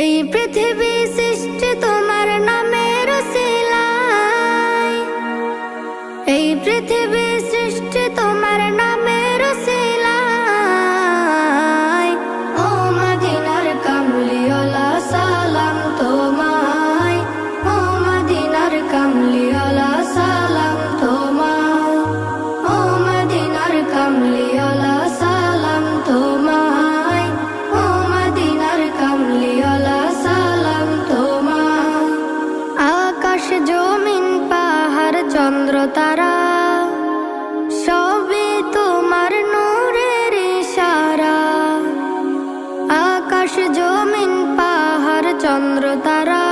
এই পৃথিবী সৃষ্টি তোমার নামের উসিলায়, এই পৃথিবী সৃষ্টি তোমার নামের উসিলায়। ও মদিনার কামলিওয়ালা সালাম তোমায়, ও মদিনার কামলিওয়ালা সালাম তোমায়, ও মদিনার কামলিওয়ালা সালাম তোমায়, ও মদিনার কামলিওয়ালা সালাম তোমায়। আকাশ জমিন পাহাড় চন্দ্র তারা সবই তোমার নূরের ইশারা। আকাশ জমিন পাহাড় চন্দ্র তারা